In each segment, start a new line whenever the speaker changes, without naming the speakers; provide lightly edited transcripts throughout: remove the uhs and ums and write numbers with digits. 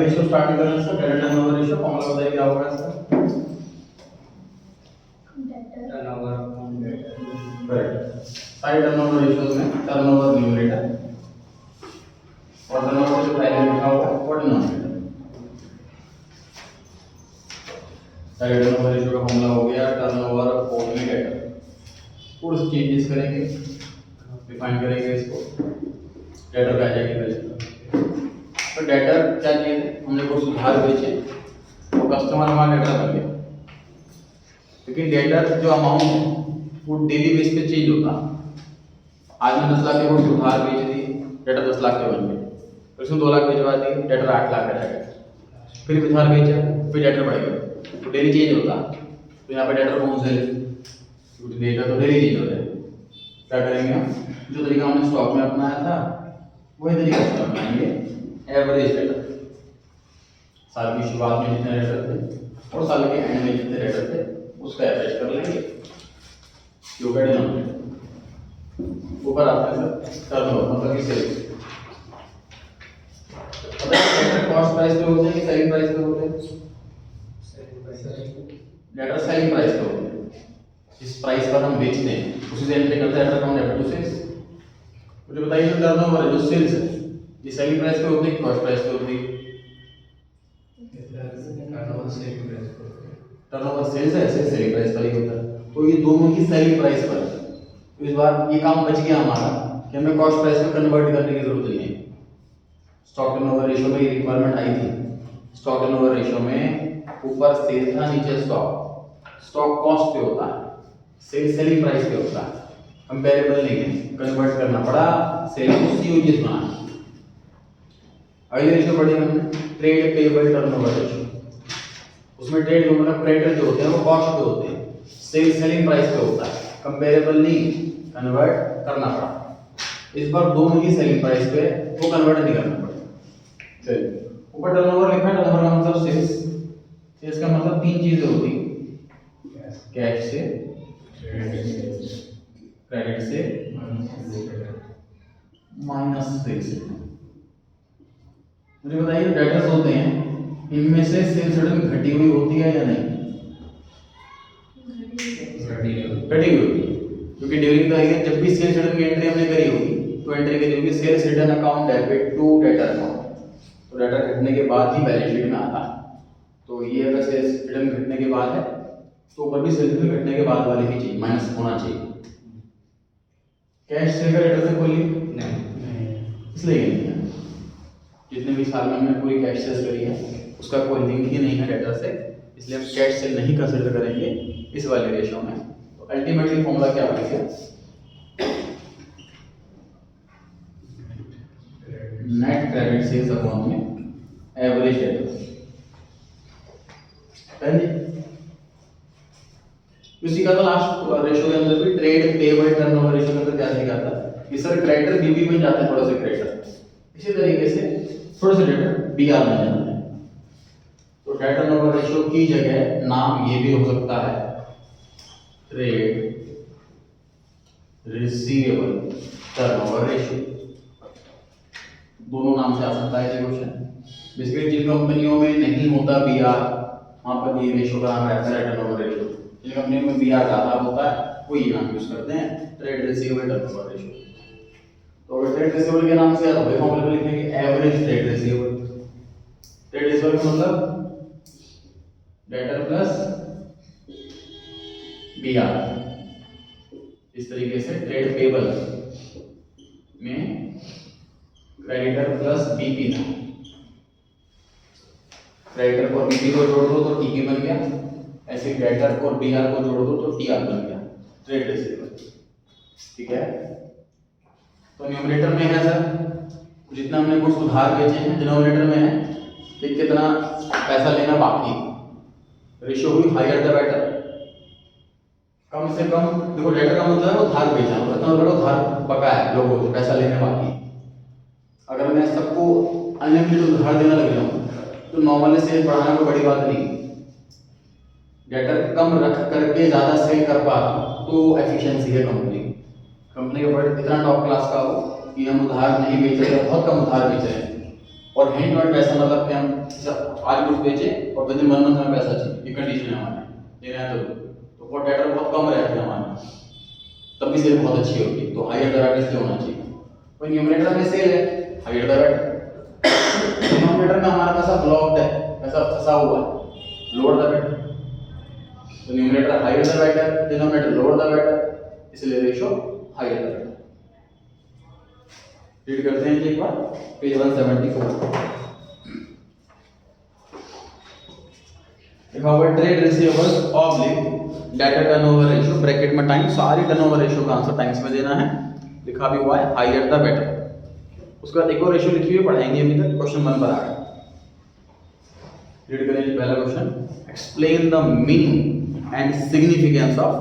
सारी ratio start करना है sir. Credit turnover ratio formula बताइए क्या होगा इसका।
Turnover upon debtor.
करेक्ट। सारे टर्नओवर रेशियोज में टर्नओवर न्यूमरेटर और टर्नओवर जो पहले लिखा हुआ है वो डिनोमिनेटर। सारे टर्नओवर रेशियो का फॉर्मूला हो गया टर्नओवर अपॉन डेटर। थोड़ी सी चेंजेस करेंगे, डिफाइन करेंगे इसको। डेटर पे आ जाएंगे पहले। तो डेटर क्या चीज है, हमने कुछ उधार बेचे तो कस्टमर हमारा डेटर बन गया, लेकिन डेटर जो अमाउंट है वो डेली बेस पे चेंज होता है। आज मैं 10 लाख के कुछ उधार बेच दी, डेटर 10 लाख के बन गए, फिर उसमें 2 लाख भिजवा दिए, डेटर 8 लाख का रह गया। फिर उधार बेचा, फिर डेटर बढ़ गया, तो डेली चेंज होता। तो यहाँ पे डेटर कौन से डेटा तो डेली चेंज हो रहा है। क्या करेंगे हम, जो तरीका हमने स्टॉक में अपनाया था वही तरीका से अपनाएंगे। एवरेज डेटर, साल की शुरुआत में जितने डेटर थे और साल के एंड में जितने डेटर थे उसका एवरेज कर लेंगे, जो का डिनोमिनेटर ऊपर आता है सर टर्नओवर, मतलब कि सेल्स। पता है डेटर कॉस्ट प्राइस पे होते हैं कि सेलिंग प्राइस पे होते हैं? डेटर सेलिंग प्राइस पे होते हैं। जिस प्राइस पर हम बेचते हैं उसी से एंट्री करते हैं debtor account debit to sales. मुझे बताइए जो टर्नओवर है, जो सेल्स है, ये सेलिंग प्राइस पे होती है कि कॉस्ट प्राइस पे होती है? टर्नओवर सेल्स है, सेलिंग प्राइस पर ही होता है। तो ये दोनों ही सेलिंग प्राइस पर है। तो इस बार ये काम बच गया हमारा कि हमें कॉस्ट प्राइस में कन्वर्ट करने की जरूरत नहीं है। स्टॉक टर्नओवर रेशियो में ये रिक्वायरमेंट आई थी। स्टॉक टर्नओवर रेशियो में ऊपर सेल था, नीचे स्टॉक। स्टॉक कॉस्ट पे होता है, सेल सेलिंग प्राइस पे होता है। कंपेरेबल नहीं है, कन्वर्ट करना पड़ा, सेल को सीओजीएस बनाना। अगली रेशियो पढ़ी हमने ट्रेड पेबल टर्नओवर रेशियो। उसमें ट्रेड जो मतलब क्रेडिटर जो होते हैं वो कॉस्ट पे होते हैं, सेल सेलिंग प्राइस पे होता है। कंपेरेबल नहीं, कन्वर्ट करना पड़ा। इस बार दोनों ही सेलिंग प्राइस पे, वो कन्वर्ट नहीं करना पड़ा। चलिए ऊपर टर्नओवर लिखा है, टर्नओवर का मतलब सेल्स। सेल्स का मतलब तीन चीजें होती हैं, कैश से, क्रेडिट से, माइनस सेल्स से। मुझे बताइए डेटर्स होते हैं, इनमें से सेल्स रिटर्न घटी हुई होती है या नहीं? घटी हुई, क्योंकि ड्यूरिंग द ईयर जब भी सेल्स रिटर्न की एंट्री हमने करी होगी तो एंट्री करी होगी sales return account debit to debtor account. तो डेटर घटने के बाद ही बैलेंस शीट में आता है। तो ये अगर सेल्स रिटर्न घटने के बाद है तो ऊपर भी सेल्स रिटर्न घटने के बाद वाले ही चाहिए, माइनस होना चाहिए। कैश से अगर डेटर से कोई लिंक नहीं, इसलिए नहीं है। जितने भी साल में हमने पूरी कैश सेल्स करी है उसका कोई लिंक ही नहीं है डेटर से, इसलिए हम कैश सेल नहीं कंसीडर करेंगे इस वाले रेशियो में। तो अल्टीमेटली फॉर्मूला क्या बनेगा, नेट क्रेडिट सेल्स अकाउंट में एवरेज डेटर। उसी का तो लास्ट रेशियो के अंदर भी ट्रेड पेबल टर्नओवर रेशियो के अंदर क्या सीखा था कि सर क्रेडिटर बीबी बन जाते हैं थोड़ा सा क्रेडिटर, इसी तरीके से थोड़े से डेटर बीआर बन जाते हैं। तो डेट टर्नओवर रेशियो की जगह नाम ये भी हो सकता है ट्रेड रिसीवेबल टर्नओवर रेशियो, दोनों नाम से आ सकता है ये क्वेश्चन। बेसिकली जिन कंपनियों में नहीं होता बीआर वहां पर ये रेशियो का नाम रहता है टर्नओवर रेशियो। जिन कंपनियों में बीआर ज्यादा होता है वो ये नाम यूज करते हैं ट्रेड रिसीवेबल टर्नओवर रेशियो। तो अगर ट्रेड रिसीवेबल के नाम से याद हो फॉर्मूला पे लिखेंगे average trade receivable. Trade receivable का मतलब डेटर प्लस बीआर। इस तरीके से ट्रेड पेबल में क्रेडिटर प्लस बीपी था, क्रेडिटर और बीपी को जोड़ दो तो टीपी बन गया, ऐसे डेटर और बीआर को जोड़ दो तो टीआर बन गया, ट्रेड रिसीवेबल। ठीक है, तो न्यूमरेटर में है सर जितना हमने कुछ उधार बेचे हैं, डिनोमिनेटर में है कि कितना पैसा लेना बाकी। रेशियो हुई हायर द बेटर, कम से कम। देखो डेटर का मतलब है उधार बेचना, मतलब उधार बका है लोगों से, पैसा लेने बाकी। अगर मैं सबको अनलिमिटेड उधार देने लग जाऊं तो नॉर्मली सेल बढ़ाना कोई बड़ी बात नहीं। डेटर कम रख करके ज्यादा सेल कर पा तो एफिशिएंसी है कंपनी का प्रोडक्ट इतना टॉप क्लास का हो कि हम उधार नहीं बेच रहे, बहुत कम उधार बेच रहे हैं और हैंड टू हैंड पैसा मतलब कि हम आज कुछ बेचे और विद इन 1 मंथ हमें पैसा चाहिए, ये कंडीशन है हमारी लेना है तो वो डेटर बहुत कम रहते हैं हमारे, तब भी सेल बहुत अच्छी होगी, तो हायर द बेटर इसलिए होना चाहिए। तो न्यूमरेटर में सेल है, हायर द बेटर। डिनोमिनेटर में हमारा पैसा ब्लॉक्ड है, पैसा फंसा हुआ है, लोअर द बेटर। तो numerator higher the better, denominator lower the better, इसलिए ratio higher the better. Read करते हैं एक बार पेज 174 लिखा हुआ trade receivables oblique debtor turnover ratio bracket में टाइम, सारी टर्नओवर रेशियो का आंसर टाइम्स में देना है, लिखा भी हुआ है हायर द बेटर। उसके बाद एक और रेशियो लिखी हुई पढ़ाएंगे अभी तक, क्वेश्चन 1 पर आ गया। रीड करेंगे पहला question, explain the meaning and significance of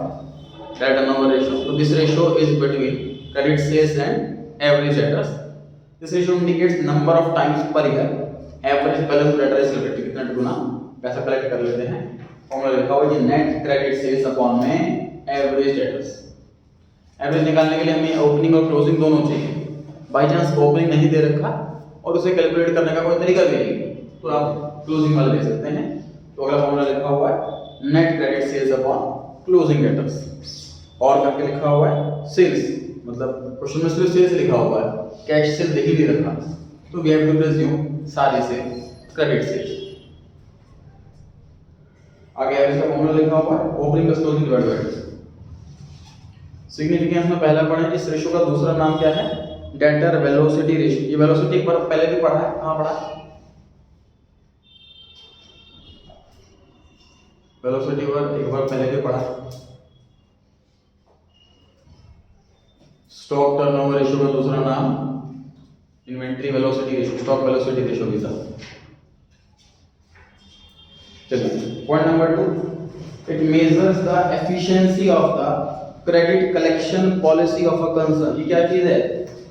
debt turnover ratio. तो this ratio is between credit sales and average debtors. This ratio indicates number of times per year average balance debtor is collected, कितना गुना पैसा collect कर लेते हैं। Formula लिखा हुआ है नेट क्रेडिट सेल्स अपॉन में एवरेज डेटर्स। एवरेज निकालने के लिए हमें ओपनिंग और क्लोजिंग दोनों चाहिए। बाय चांस ओपनिंग नहीं दे रखा और उसे कैलकुलेट करने का कोई तरीका भी नहीं, तो आप क्लोजिंग वाला दे सकते हैं। तो अगला फॉर्मूला लिखा हुआ है net credit sales upon closing debtors, और करके लिखा हुआ है सेल्स, मतलब क्वेश्चन में सिर्फ सेल्स लिखा हुआ है, कैश सेल दे ही नहीं रखा, तो वी हैव टू प्रेज्यूम सारी सेल क्रेडिट सेल्स। आगे एवरेज का फॉर्मूला लिखा हुआ है opening plus closing divide by. Significance में पहला पढ़े, इस रेशियो का दूसरा नाम क्या है, डेटर वेलोसिटी रेशियो। ये वेलोसिटी एक बार पहले भी पढ़ा है, कहां पढ़ा है, वेलोसिटी पर एक बार पहले भी पढ़ा। स्टॉक टर्नओवर रेशियो का दूसरा नाम inventory velocity ratio, stock velocity ratio भी था। चलिए point number 2, it measures the efficiency of the credit collection policy of a concern. ये क्या चीज है,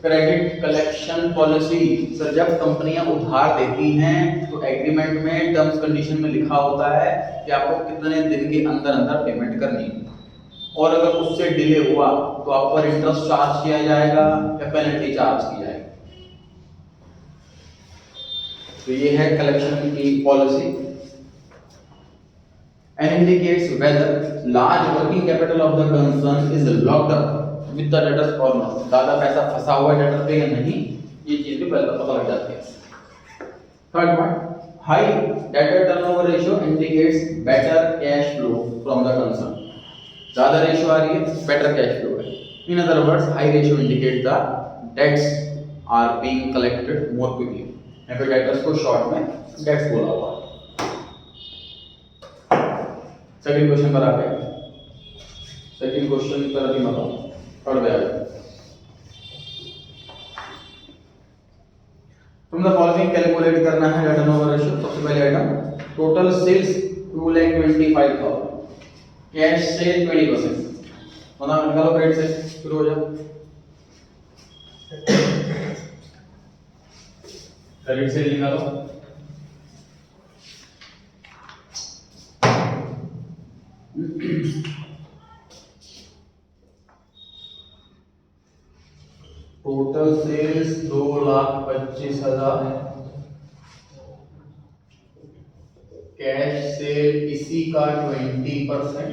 क्रेडिट कलेक्शन पॉलिसी। सर जब कंपनियां उधार देती हैं तो एग्रीमेंट में टर्म्स कंडीशन में लिखा होता है कि आपको कितने दिन के अंदर अंदर पेमेंट करनी है, और अगर उससे डिले हुआ तो आप पर इंटरेस्ट चार्ज किया जाएगा या पेनल्टी चार्ज की जाएगी। तो ये है कलेक्शन की policy and indicates whether large working capital of the concern is locked up with the debtors or not। ज्यादा पैसा फंसा हुआ है डेटर पे या नहीं, ये चीज भी पहले पता लग जाती है। Third point, high debtor turnover ratio indicates better cash flow from the concern. ज्यादा रेशियो आ रही है, बेटर कैश फ्लो है। In other words high ratio indicate the debts are being collected more quickly. यहाँ पे डेटर्स को short में dates बोला हुआ है। सेकंड क्वेश्चन पर आ गए, सेकंड क्वेश्चन पर अभी बताओ पढ़ गया। फ्रॉम द फॉलोइंग कैलकुलेट करना है टर्नओवर रेशियो। सबसे पहले item total sales 2,25,000, cash sale 20%। बना निकालो क्रेडिट से शुरू हो जाओ। क्रेडिट सेल निकालो, टोटल सेल्स 2,25,000, कैश सेल इसी का 20%,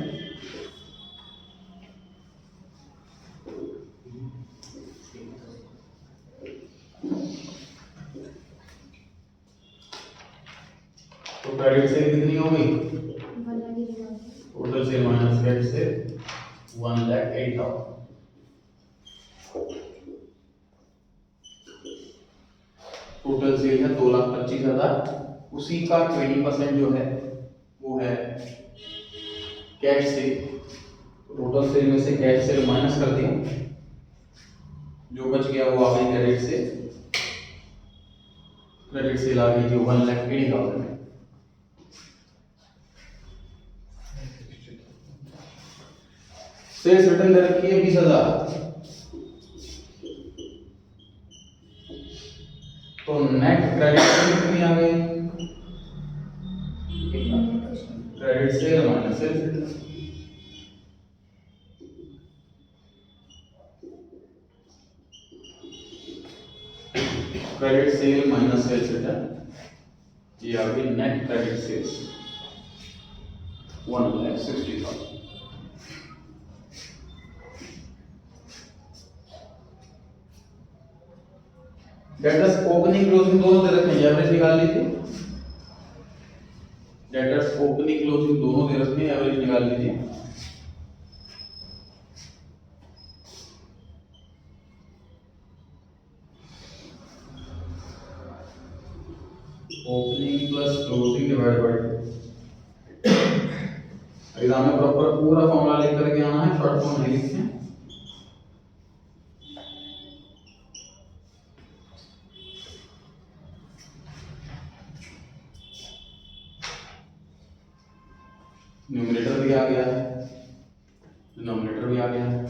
तो क्रेडिट सेल कितनी होगी, total sale minus credit sale 1,08,000। Total sale है 2,25,000, उसी का 20% जो है वो है कैश सेल। टोटल सेल में से कैश सेल माइनस कर दिया, जो बच गया वो आ गई क्रेडिट सेल। क्रेडिट सेल आ गई जो 1,80,000 है। सेल्स रिटर्न दे रखी है 20,000, तो नेट क्रेडिट सेल कितनी आ गई, credit sale minus sales return. Credit sale minus sales return, ये आ गई net credit sales 1,60,000। Debtors opening closing दोनों दे रखे हैं, एवरेज निकाल लीजिए। डेटर्स ओपनिंग क्लोजिंग दोनों दे रखे हैं, एवरेज निकाल लीजिए। Opening plus closing divide by 2। Exam में प्रॉपर पूरा फॉर्मूला लिख करके आना है, शॉर्ट फॉर्म नहीं लिखते हैं। न्यूमरेटर भी आ गया है, डिनोमिनेटर भी आ गया है।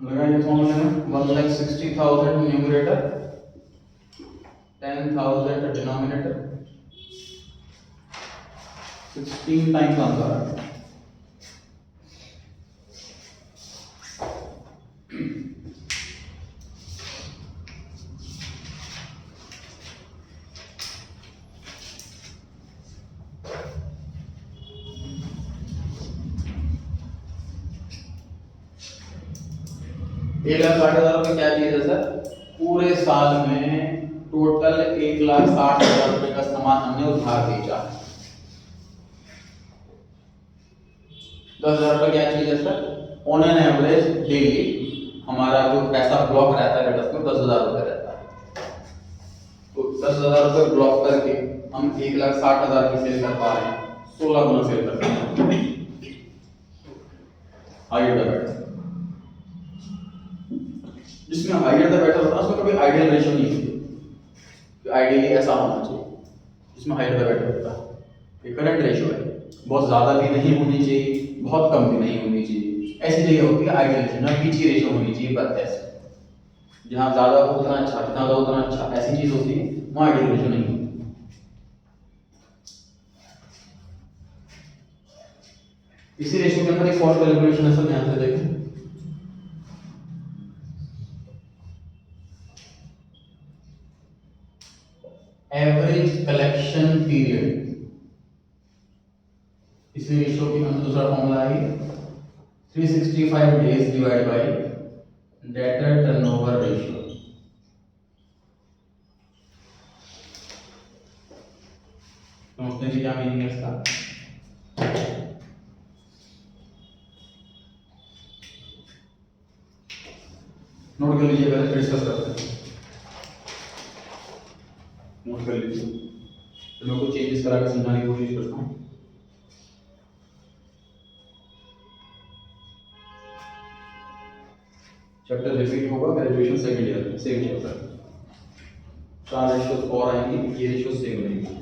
लगाइए फॉर्मूले में 1,60,000 न्यूमरेटर, 10,000 डिनोमिनेटर, 16 टाइम्स आंसर। एक 1,60,000 रुपये क्या चीज है सर? पूरे साल में टोटल 1,60,000 रुपये का सामान हमने उधार बेचा। 10,000 रुपये क्या चीज है sir? On an average daily हमारा जो पैसा ब्लॉक रहता है डेटर्स में 10,000 रुपये रहता है। तो 10,000 रुपये ब्लॉक करके हम 1,60,000 की सेल कर पा रहे हैं, 16 गुना सेल कर पा रहे हैं। हाइयर द बेटर, जिसमें हाइयर द बेटर होता है उसमें कभी आइडियल रेशियो नहीं होती, आइडियली ऐसा होना चाहिए जिसमें हाइयर द बेटर होता है। ये करंट रेशियो है, बहुत ज्यादा भी नहीं होनी चाहिए, बहुत कम भी नहीं होनी चाहिए, ऐसी जगह होती है आइडियल रेशियो, ना पीछी रेशियो होनी चाहिए। बस ऐसे जहाँ ज्यादा हो उतना अच्छा, जितना ज्यादा उतना अच्छा, ऐसी चीज होती है, वहाँ आइडियल रेशियो नहीं होती। इसी रेशियो के अंदर एक और कैलकुलेशन है सर, ध्यान से देखें। एवरेज कलेक्शन पीरियड, इसी रेशियो के अंदर दूसरा फॉर्मूला है 365 days divide bye debtor turnover ratio. समझते हैं क्या मीनिंग है इसका? नोट कर लीजिए, पहले डिस्कस करते हैं। नोट कर लीजिए, तो मैं कुछ चेंजेस करा के समझाने की कोशिश करता हूँ। चैप्टर रिपीट होगा ग्रेजुएशन सेकंड ईयर में, सेम चैप्टर, 4 रेशियोज और आएंगे, ये रेशियो सेम रहेंगे।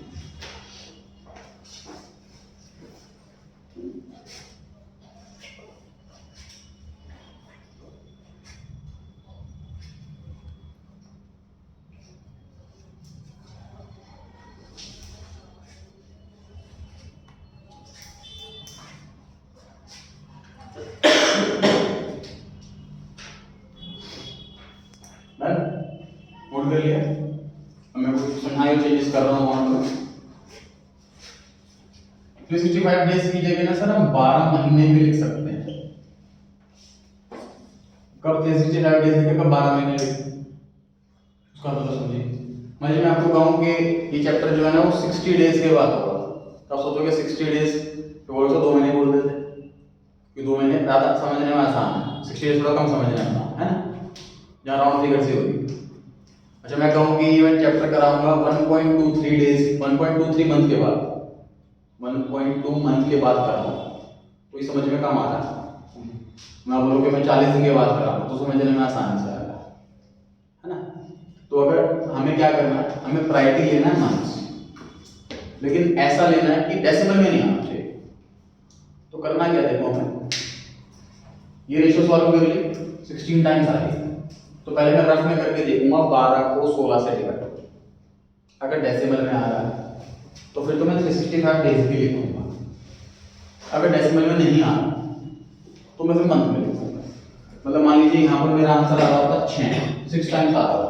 नोट कर लिया, मैं कुछ समझाए चेंजेस कर रहा हूँ वहां पर। 365 डेज की जगह ना सर हम 12 महीने भी लिख सकते हैं। कब 365 डेज लिखे, कब 12 महीने लिखे, उसका मतलब समझिए। मैं आपको कहूँ कि ये चैप्टर जो है ना वो 60 डेज के बाद होगा, तब सोचोगे 60 डेज तो बोलो तो 2 महीने बोल देते, कि 2 महीने ज़्यादा समझने में आसान है, 60 डेज थोड़ा कम समझने में आसान है ना, जहाँ राउंड फिगर से होगी। अच्छा मैं कहूँ कि मैं चैप्टर कराऊंगा 1.23 डेज, 1.23 मंथ के बाद, 1.2 मंथ के बाद कराऊंगा, कोई समझ में कम आ रहा है। मैं बोलूँ कि मैं 40 दिन के बाद कराऊंगा तो समझने में आसानी से आएगा, है ना। तो अगर हमें क्या करना है, हमें प्रायोरिटी लेना है मंथ्स, लेकिन ऐसा लेना है कि डेसिमल में नहीं आना चाहिए। तो करना क्या, देखो हमें ये रेशियो सॉल्व कर ली, 16 टाइम्स आ गई। तो पहले मैं रफ में करके देखूंगा 12 को 16 से डिवाइड। अगर डेसिमल में आ रहा है तो फिर तो मैं 365 डेज भी लिखूंगा। अगर डेसिमल में नहीं आ रहा तो मैं फिर मंथ में लिखूंगा। मतलब मान लीजिए यहाँ पर मेरा आंसर आ रहा होता 6, 6 टाइम्स आ रहा होता,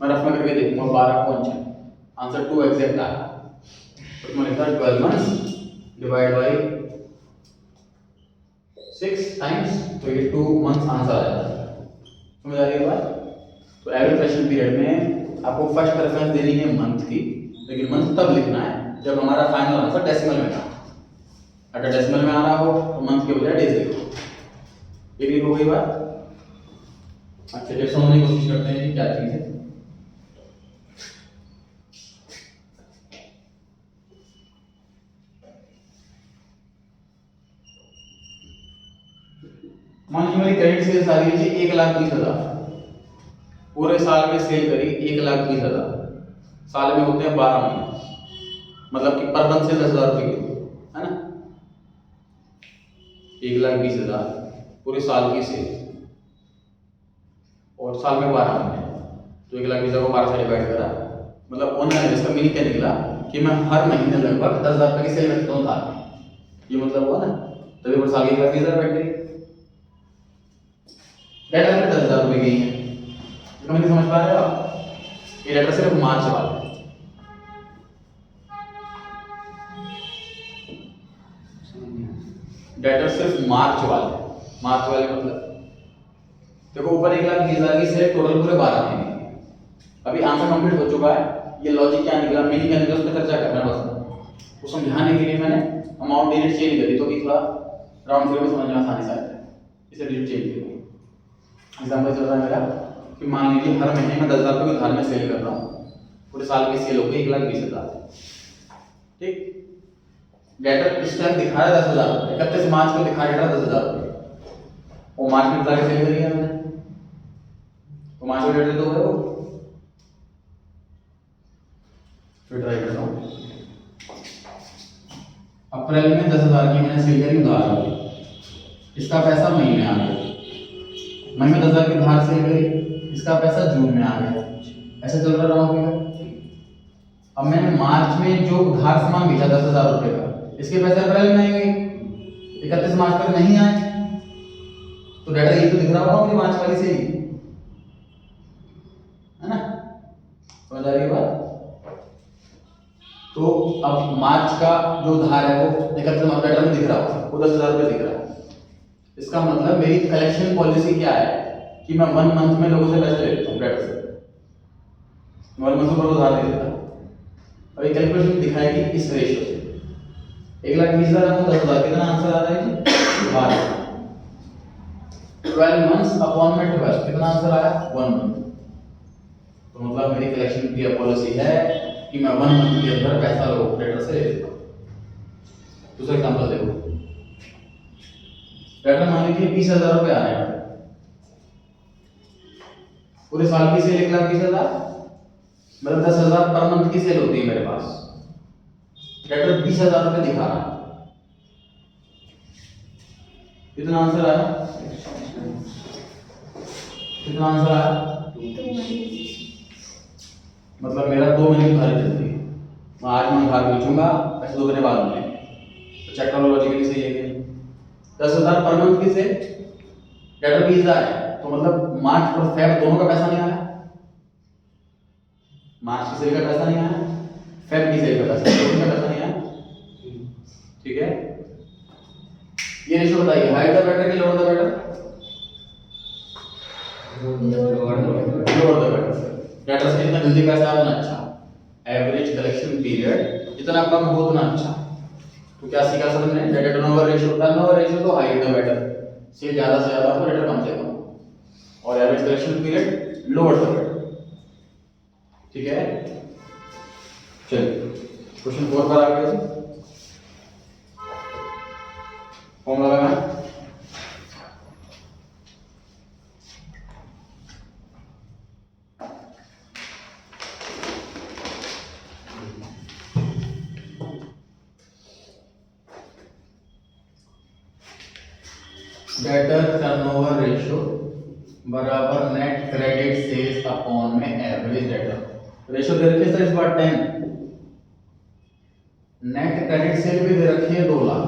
मैं रफ में करके देखूंगा 12 को 6, आंसर 2 एग्जैक्ट आ रहा है। तो मैं लिखता 12 मंथ्स डिवाइड बाय 6 टाइम्स, तो ये 2 मंथ्स आंसर आ जाता है। समझ आ रही है बात? तो एवरेज करेक्शन पीरियड में आपको फर्स्ट प्रेफरेंस देनी है मंथ की, लेकिन मंथ तब लिखना है जब हमारा फाइनल आंसर डेसिमल में था। अगर डेसिमल में आ रहा हो तो मंथ के बजाय डेज लिखो। ये हो गई बात? अच्छा, चलिए समझने की कोशिश करते हैं कि क्या चीज है। मान लीजिए मेरी क्रेडिट सेल्स आ रही है 1,20,000, पूरे साल में सेल करी 1,20,000, साल में होते हैं 12 महीने, मतलब कि पर मंथ सेल 10,000 रुपये की है ना। 1,20,000 पूरे साल की सेल और साल में 12 महीने, तो 1,20,000 को 12 से डिवाइड करा, मतलब ऑन एवरेज इसका मीनिंग क्या निकला कि मैं हर महीने लगभग 10,000 रुपये की सेल रखता हूँ साल में। ये मतलब हुआ ना, तभी पर साल की 1,20,000 बैठ गई। डेटा में 10,000 रुपये गई है, नहीं समझ पा रहे हो आप? ये डेटा सिर्फ मार्च वाला है। डेटा सिर्फ मार्च वाले मतलब देखो ऊपर 1,20,000 की सेल टोटल पूरे 12 महीने। अभी आंसर कंप्लीट हो चुका है, ये लॉजिक क्या निकला, मीनिंग क्या निकला, उस पर चर्चा करना है बस। वो समझाने के लिए मैंने अमाउंट डिजिट चेंज करी, तो कि थोड़ा राउंड फिगर में समझ में आसानी से आ जाए, इसे डिजिट चेंज करी। एग्जाम्पल चल रहा है मेरा कि मान लीजिए हर महीने में 10,000 रुपये उधार में सेल कर रहा हूँ, पूरे साल की सेल हो गई 1,20,000, ठीक। डेटर इस टाइम दिखा रहा है 10,000, 31 मार्च को दिखा रहा है 10,000 रुपये, वो मार्च में जाके सेल करी है मैंने, तो मार्च में डेटर तो है वो। फिर ट्राई करता हूँ, अप्रैल में 10,000 की मैंने सेल करी उधार में, इसका पैसा मई में आ गया, मई में 10,000 की उधार सेल करी, इसका पैसा जून में आ गया, ऐसा चल रहा है। अब मैंने मार्च में जो उधार सामान बेचा 10,000 रुपये का, इसके पैसे अप्रैल में आएंगे, 31 मार्च तक नहीं आए, तो डेटा ये तो दिख रहा होगा मुझे मार्च वाली से ही, है ना। समझ आ रही है बात? तो अब मार्च का जो उधार है वो 31 मार्च डेटा में दिख रहा होगा, वो 10,000 रुपये दिख रहा है। इसका मतलब मेरी कलेक्शन पॉलिसी क्या है कि मैं 1 मंथ में लोगों से पैसे ले लेता हूँ, डेटा से 1 मंथ पर उधार दे देता हूँ। अभी कैलकुलेशन दिखाएगी इस रेशियो से, 1,20,000 को 10,000 कितना आंसर आ रहा है जी? 12। 12 मंथ्स अपॉन में 12 कितना आंसर आया? 1 मंथ। तो मतलब मेरी कलेक्शन की पॉलिसी है कि मैं 1 मंथ के अंदर पैसा लोगों डेटा से ले लेता हूँ। दूसरा एग्जांपल देखो, डेटा मान लीजिए 20,000 रुपये आ रहे हैं, पूरे साल की सेल 1,20,000, मतलब 10,000 पर मंथ की सेल होती है मेरे पास, डेटा 20,000 रुपये दिखा रहा है, कितना आंसर आया? कितना आंसर आया? मतलब मेरा 2 महीने की उधारी चलती है, मैं आज मैं उधार बेचूंगा, पैसे 2 महीने बाद मिलेंगे, तो चेक करो लॉजिकली सही है कि नहीं। 10,000 पर मंथ की सेल, डेटा 20,000 है, तो मतलब मार्च और फेब दोनों का पैसा नहीं आया, मार्च की सेल का पैसा नहीं आया, फेब की सेल का पैसा, दोनों का पैसा नहीं आया, ठीक है। ये रेशियो बताइए, हाइट द बेटर कि lower the better? Lower the better. Data से जितना जल्दी पैसा आना अच्छा, एवरेज कलेक्शन पीरियड जितना कम हो उतना अच्छा। तो क्या सीखा समझने? डेटा टर्नओवर रेशियो तो हाइट द बेटर, सेल ज्यादा से ज्यादा हो, डेटा कम से कम, और average collection period lower the better, ठीक है। चलिए क्वेश्चन 4 पर आ गए, फॉर्मूला लगाना। डेटर टर्नओवर रेशियो बराबर नेट क्रेडिट सेल्स अपॉन में एवरेज डेटर। रेशियो दे रखी है सर इस बार 10, नेट क्रेडिट सेल भी दे रखी है 2 लाख,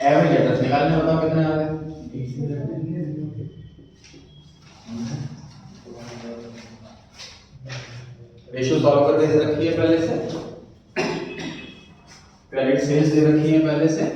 एवरेज डेटर्स निकालने बताओ कितने आ गए। रेशियो सॉल्व करके दे रखी है पहले से, क्रेडिट सेल्स दे रखी है पहले से,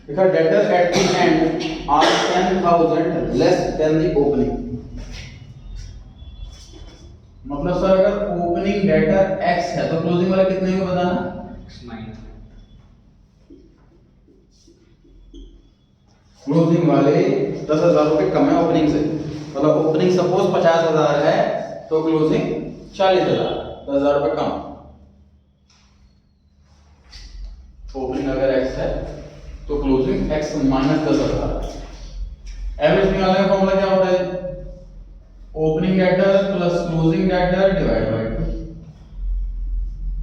देखा debtor at the end are 10,000 less than the opening. मतलब सर अगर ओपनिंग डेटर x है तो क्लोजिंग वाला कितने को बताना, क्लोजिंग वाले 10,000 रुपए कम है ओपनिंग से। मतलब ओपनिंग सपोज 50,000 है तो क्लोजिंग 40,000, 10,000 रुपए कम। ओपनिंग अगर x है तो क्लोजिंग x माइनस 10,000। एवरेज निकालने का फॉर्मूला क्या होता है, opening debtor plus closing debtor divide by 2।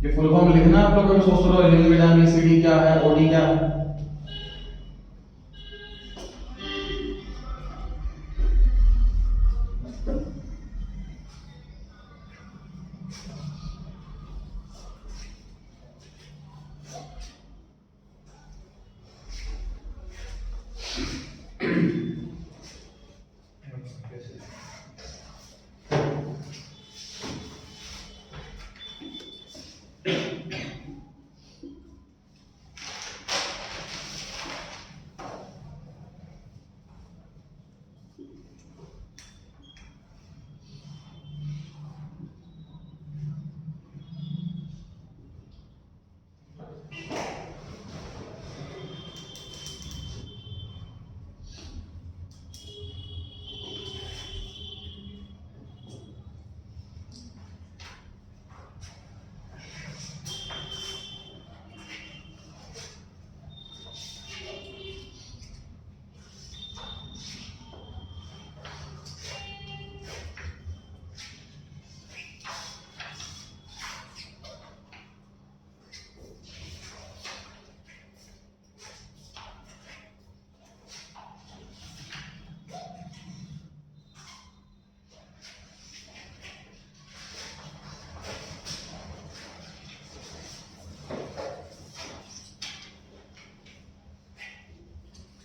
ये फुल फॉर्म लिखना आप लोग को, सोच रहे हो लिमिट एमबीसीडी क्या है, ओडी क्या है।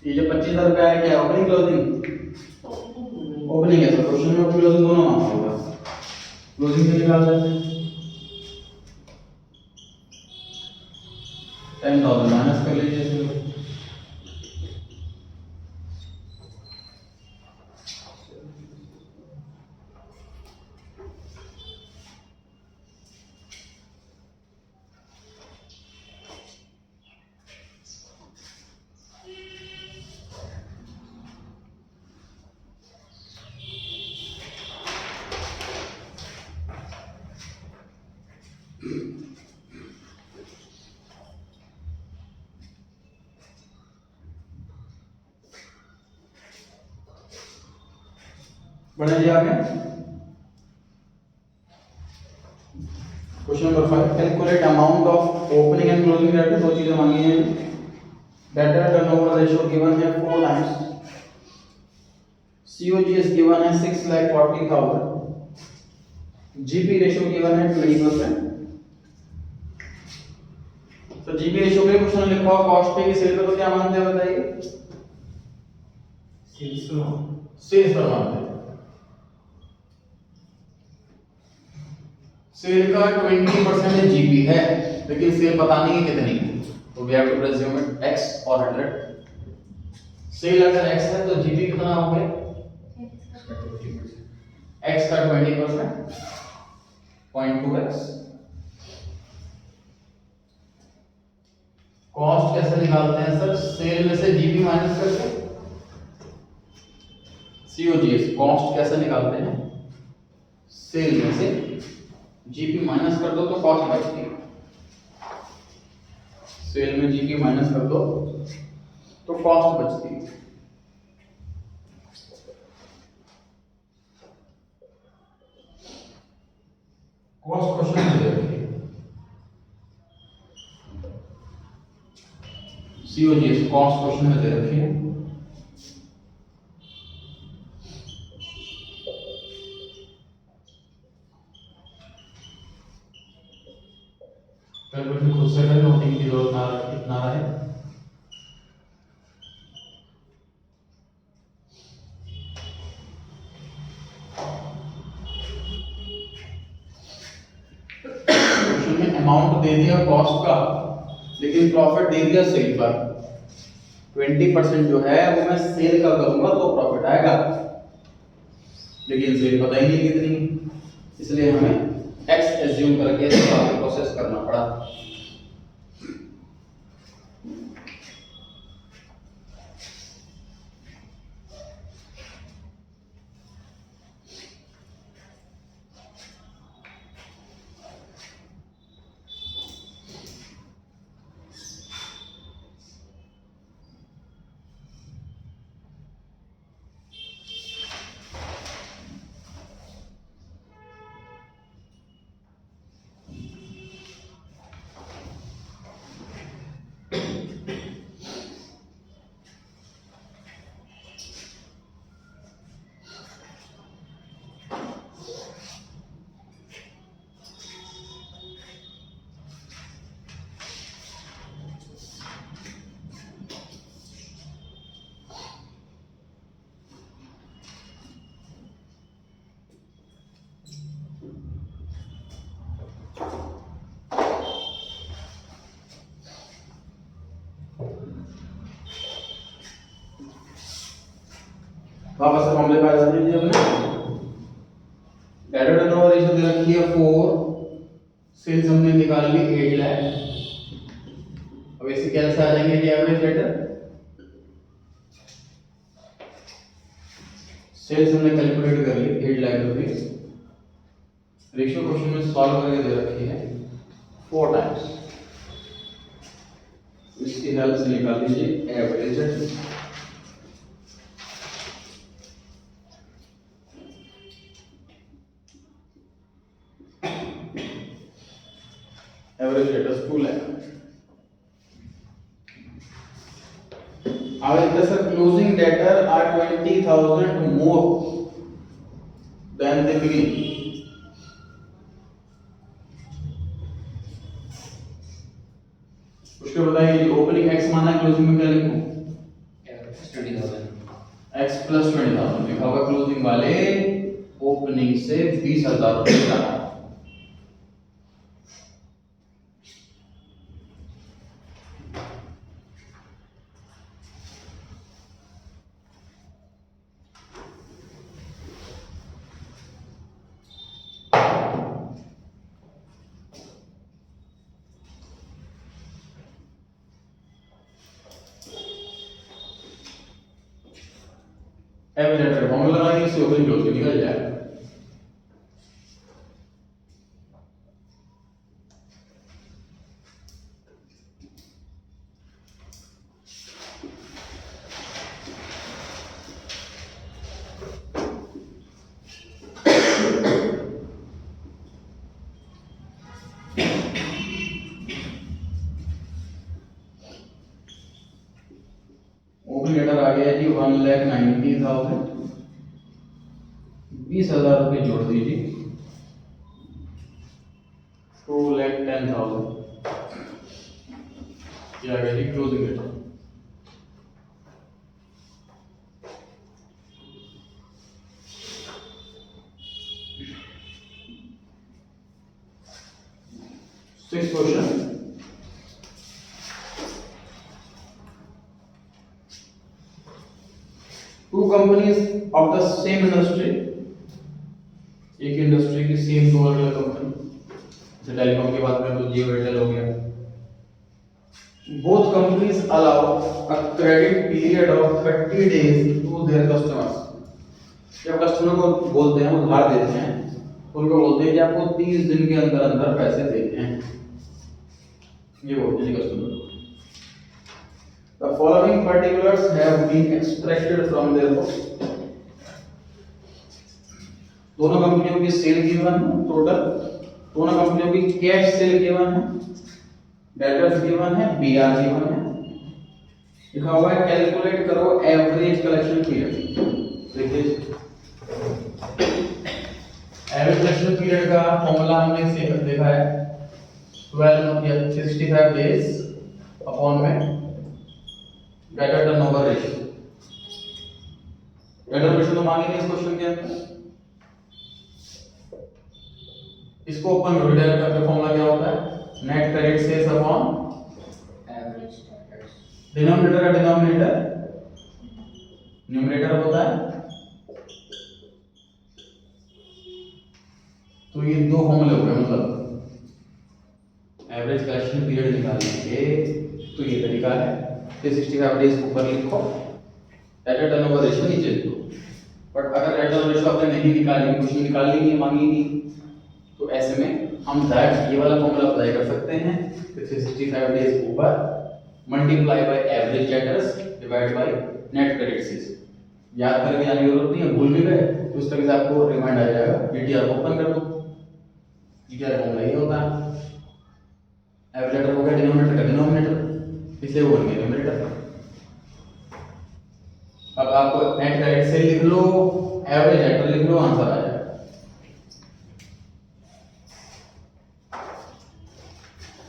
ये जो 25,000 रुपया है क्या ओपनिंग क्लोजिंग, ओपनिंग है तो क्वेश्चन में क्लोजिंग दोनों मांगा होगा। क्लोजिंग से निकाल देते हैं 10,000 माइनस कर लीजिए इसमें। बढ़े जी आगे question number 5, calculate amount of opening and closing debtor. दो चीजें मांगी हैं, डेटर टर्नओवर रेशियो गिवन है 4 टाइम्स, COGS गिवन है 6,40,000, GP रेशियो गिवन है 20%। तो GP रेशियो के लिए क्वेश्चन लिखा हुआ कॉस्ट पे की सेल पे तो क्या मानते हैं बताइए, सेल्स पर मानते हैं। सेल का 20% जीपी है लेकिन सेल पता नहीं है कितनी, तो we have to presume it x और 100। सेल अगर x है तो जीपी कितना हो गया, x का 20% 0.2x। कॉस्ट कैसे निकालते हैं सर, सेल में से जीपी माइनस करके, COGS कॉस्ट कैसे निकालते हैं, सेल में से जीपी माइनस कर दो तो कॉस्ट बचती है, सेल में जीपी माइनस कर दो तो कॉस्ट बचती है। कॉस्ट क्वेश्चन में दे रखी है, COGS कॉस्ट क्वेश्चन में दे रखी है। कैलकुलेशन खुद से करें, नोटिंग की जरूरत ना रहे। क्वेश्चन में अमाउंट दे दिया कॉस्ट का, लेकिन प्रॉफिट दे दिया सेल पर। 20% जो है वो मैं सेल का करूंगा तो प्रॉफिट आएगा, लेकिन सेल पता ही नहीं कितनी, इसलिए हमें एक्स एज्यूम करके इसका प्रोसेस करना पड़ा। वापस से फॉर्मूले पे आ जाते हैं जी अपने। डेटर टर्नओवर रेशियो दे रखी है 4, सेल्स हमने निकाल ली 8 लाख। अब इसे कैसे आ जाएंगे जी एवरेज डेटर, सेल्स हमने कैलकुलेट कर ली 8 लाख रुपीस, रेशियो क्वेश्चन में सॉल्व करके दे रखी है 4 टाइम्स, इसकी हेल्प से निकाल लीजिए average debtor. Average debtors 2 lakh. Our closing debtor are 20,000 more than the beginning. उसके बताइए ओपनिंग x माना क्लोजिंग में क्या लिखूं, x प्लस 20,000 लिखा होगा, क्लोजिंग वाले ओपनिंग से 20,000 रुपए ज्यादा। एवरेज डेटर फॉर्मूला लगाएंगे, इससे ओपनिंग क्लोजिंग निकल जाएगा। ओपनिंग डेटर आ गया जी 1,90,000, 20,000 रुपये जोड़ दीजिए 2,10,000, ये आ गया जी closing debtor. Sixth question. Two companies of the same industry, एक इंडस्ट्री की सेम दो अलग अलग कंपनी, जैसे टेलीकॉम की बात करें तो जियो एयरटेल हो गया। Both companies allow a credit period of 30 days to their customers. जब कस्टमर को बोलते हैं, उधार देते हैं, उनको बोलते हैं कि आपको 30 दिन के अंदर अंदर पैसे देने हैं, ये बोलते हैं customer. The following particulars have been extracted from their books. दोनों कंपनियों की सेल गिवन है टोटल, दोनों कंपनियों की कैश सेल गिवन है, डेटर्स गिवन है, बीआर गिवन है। लिखा हुआ है कैलकुलेट करो एवरेज कलेक्शन पीरियड। देखिए एवरेज कलेक्शन पीरियड का फॉर्मूला हमने से देखा है 12 या 65 डेज अपॉन में debtor turnover ratio. Debtor ratio तो मांगे नहीं इस क्वेश्चन के अंदर, इसको ओपन करो। डेटर का फॉर्मूला क्या होता है? Net credit sales upon
average
denominator का डिनोमिनेटर न्यूमरेटर होता है। तो ये दो फॉर्मूले हो गए, मतलब एवरेज कलेक्शन पीरियड निकालने के तो ये तरीका है। 365 डेज ऊपर लिखो, डेटर टर्नओवर रेशियो नीचे लिखो। बट अगर डेटर टर्नओवर रेशियो आपने नहीं निकाली, कुछ निकालनी नहीं मांगी नहीं, तो ऐसे में हम डायरेक्ट ये वाला फॉर्मूला अप्लाई कर सकते हैं। 365 डेज ऊपर multiply by average debtors divide by net credit sales. याद करके जाने की जरूरत नहीं है, भूल भी गए तो इस तरह से आपको रिमाइंड आ जाएगा। डीटीआर ओपन कर दो, डीटीआर फॉर्मूला ये होता है। एवरेज डेटर हो गया डिनोमिनेटर का डिनोमिनेटर, इसलिए वो बन गया न्यूमरेटर। अब आप नेट क्रेडिट सेल लिख लो, एवरेज डेटर लिख लो, आंसर आ जाएगा।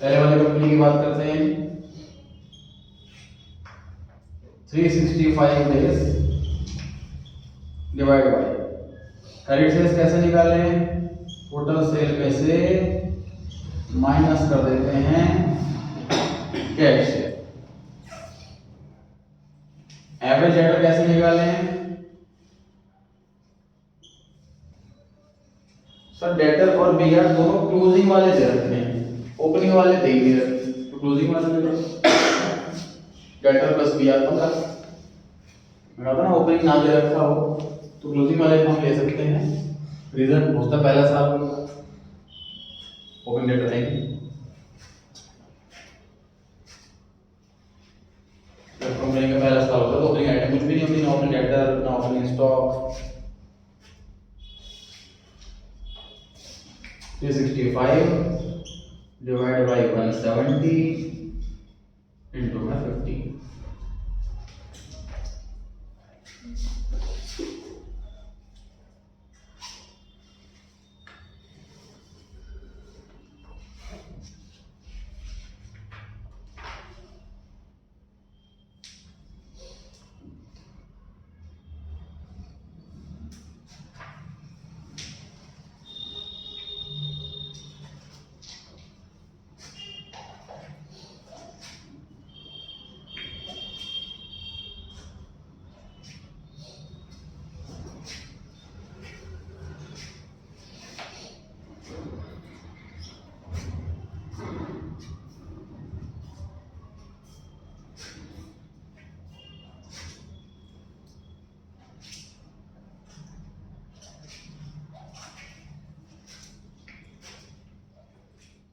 पहले वाली कंपनी की बात करते हैं। 365 days divide by credit sales कैसे निकालें? टोटल सेल में से माइनस कर देते हैं कैश से। एवरेज डेटर कैसे निकालें? सर डेटर और बीआर दोनों क्लोजिंग वाले दे रखे हैं, ओपनिंग वाले दे ही रखे, तो क्लोजिंग वाले दे दो। Debtor plus BR 15। मैं कहता ना ओपनिंग ना दे रखा हो तो क्लोजिंग वाले हम ले सकते हैं। रीजन हो सकता है पहला साल ओपनिंग डेटर है नहीं, जब कंपनी का पहला साल होता है तो ओपनिंग आइटम कुछ भी नहीं होती, ना ओपनिंग डेटर ना opening stock. 365 divide by 170 into में 50।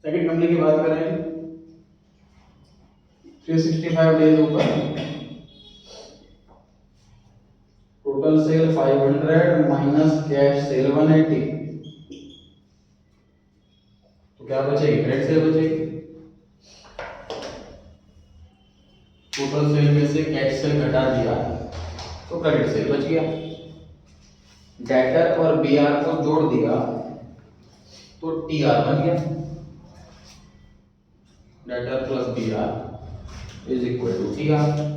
सेकंड कंपनी की बात करें, 365 डेज ऊपर total sale 500 minus cash cell 180, तो क्या बचेगी? क्रेडिट सेल बचेगी। टोटल सेल में से कैश सेल घटा दिया तो क्रेडिट सेल बच गया। डेटर और बीआर को जोड़ दिया तो टीआर बन गया। Debtor plus BR is equal to TR.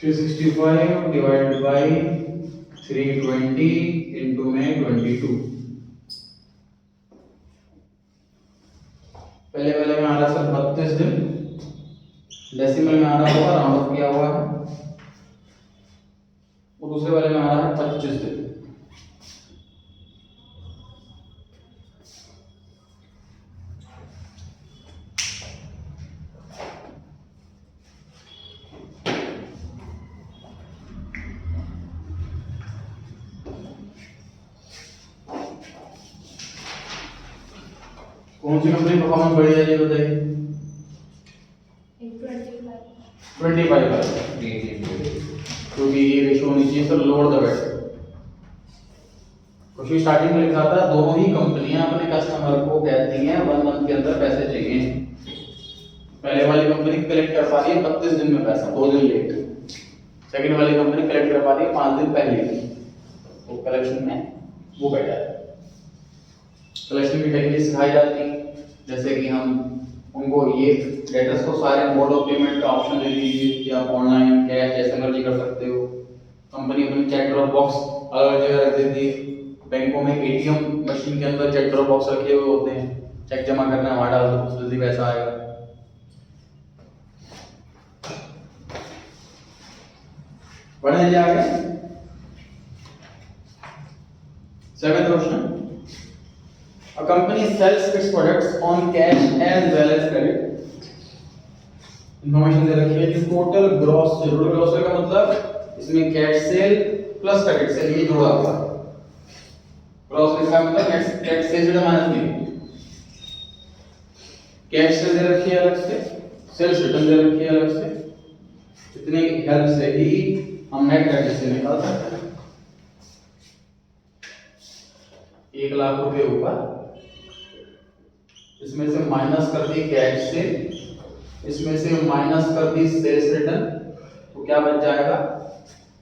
Three 65 divided by 320 into में 22। पहले वाले में आ रहा सर 32 दिन, डेसिमल में आ रहा होगा, राउंड ऑफ किया हुआ है। वो दूसरे वाले में आ रहा है 25 दिन। कौन सी कंपनी परफॉर्मेंस बढ़िया है ये बताइए? 25 है क्योंकि ये रेशो होनी चाहिए सर लोअर द बेट। क्योंकि स्टार्टिंग में लिखा था दोनों ही कंपनियां अपने कस्टमर को कहती हैं 1 मंथ के अंदर पैसे चाहिए। पहले वाली कंपनी कलेक्ट कर पा रही है 32 दिन में पैसा, 2 दिन लेट। सेकंड वाली कंपनी कलेक्ट कर पा रही है 5 दिन पहले। तो कलेक्शन में वो बेटर है। कलेक्शन की टेक्निक सिखाई जाती है, जैसे कि हम उनको ये डेटर्स को सारे मोड ऑफ पेमेंट का ऑप्शन दे दीजिए कि आप ऑनलाइन कैश जैसे मर्जी कर सकते हो। कंपनी अपनी चेक ड्रॉप बॉक्स अलग जगह रख देती है। बैंकों में एटीएम मशीन के अंदर चेक ड्रॉप बॉक्स रखे हुए होते हैं, चेक जमा करना है वहां डाल दो, जल्दी पैसा आएगा। बढ़े आगे 7th question. A company sells its products on cash as well as credit. Information दे रखी है कि टोटल ग्रॉस का मतलब इसमें cash sale plus credit sale ये जोड़ा हुआ है। ग्रॉस लिखा मतलब कैश सेल से माइनस नहीं, कैश सेल दे रखी है अलग से, सेल्स रिटर्न दे रखी है अलग से। इतनी हेल्प से ही हम नेट क्रेडिट से निकाल सकते हैं। 1 लाख रुपए ऊपर इसमें से माइनस कर दी कैश से, इसमें से माइनस कर दी सेल्स रिटर्न, तो क्या बच जाएगा?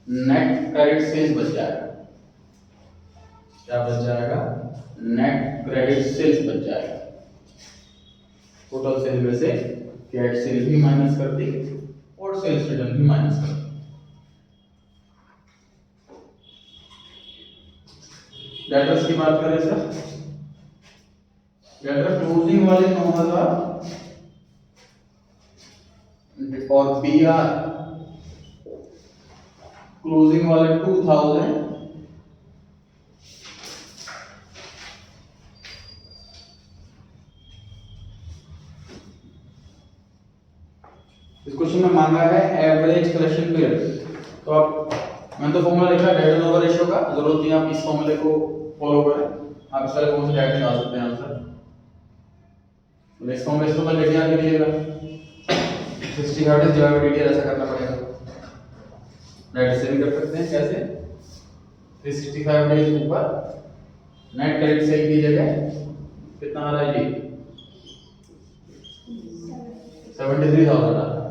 नेट क्रेडिट सेल्स बच जाएगा। क्या बच जाएगा? नेट क्रेडिट सेल्स बच जाएगा। टोटल सेल में से कैश सेल भी माइनस कर दी और सेल्स रिटर्न भी माइनस कर दी। डेटर्स की बात करें सर, डेटर क्लोजिंग वाले 9000 और बीआर क्लोजिंग वाले 2000। इस क्वेश्चन में मांगा है एवरेज कलेक्शन पीरियड। तो आप मैंने तो फॉर्मूला लिखा डेट ओवर रेशियो का, जरूरत नहीं आप इस फॉर्मूले को फॉलो करें, आप इस वाले फॉर्मूले से डायरेक्ट निकाल सकते हैं आंसर। नेक्स्ट फॉर्मूले इसको पहले ध्यान दीजिएगा, 60 हर्ट्ज डिवाइड बाय ऐसा करना पड़ेगा। डायरेक्ट से भी कर सकते हैं कैसे? 365 डेज ऊपर नेट क्रेडिट सेल की जगह कितना आ रहा है जी? 73,000 आ रहा है।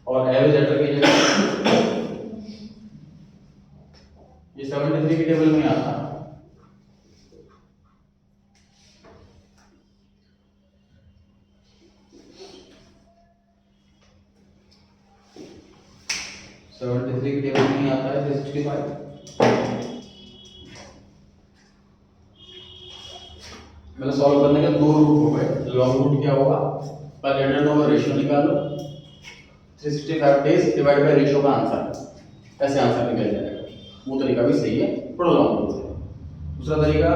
और एवरेज डेटर की जगह ये 73 की टेबल में आता है। की टेबल में आता है 365। मतलब सॉल्व करने के 2 रूट हो गए। लॉन्ग रूट क्या होगा? पर डेटर ओवर रेशियो निकालो, 365 डेज डिवाइड बाय रेशियो का आंसर, ऐसे आंसर निकल जाएगा। वो तरीका भी सही है, थोड़ा लॉन्ग रूट है। दूसरा तरीका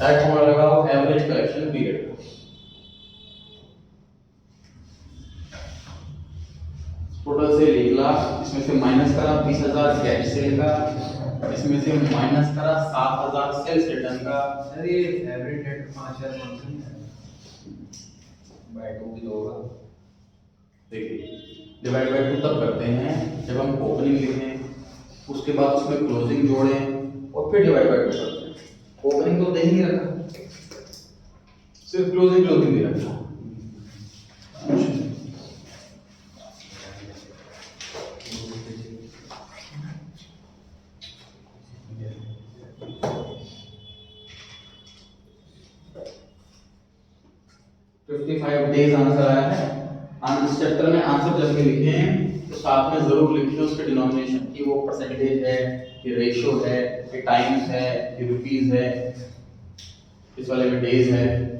डायरेक्ट फॉर्मूला लगाओ average collection period. Total sale 1 lakh, इसमें से माइनस करा 20,000 कैश सेल का, इसमें से माइनस करा 7,000 सेल्स रिटर्न का।
सर ये एवरेज डेट 5,000 मानते हैं बाय 2 भी होगा।
देखिए डिवाइड बाय 2 तब करते हैं जब हम ओपनिंग लिखें, उसके बाद उसमें क्लोजिंग जोड़ें और फिर डिवाइड बाय 2 करते हैं। ओपनिंग तो दे ही नहीं रखा, सिर्फ क्लोजिंग दे रखा। 55 डेज आंसर आया है। इस चैप्टर में आंसर जब भी लिखें तो साथ में जरूर लिखिए उसके डिनोमिनेशन कि वो परसेंटेज है, कि रेशियो है, कि टाइम्स है, कि रुपीस है, इस वाले में डेज है।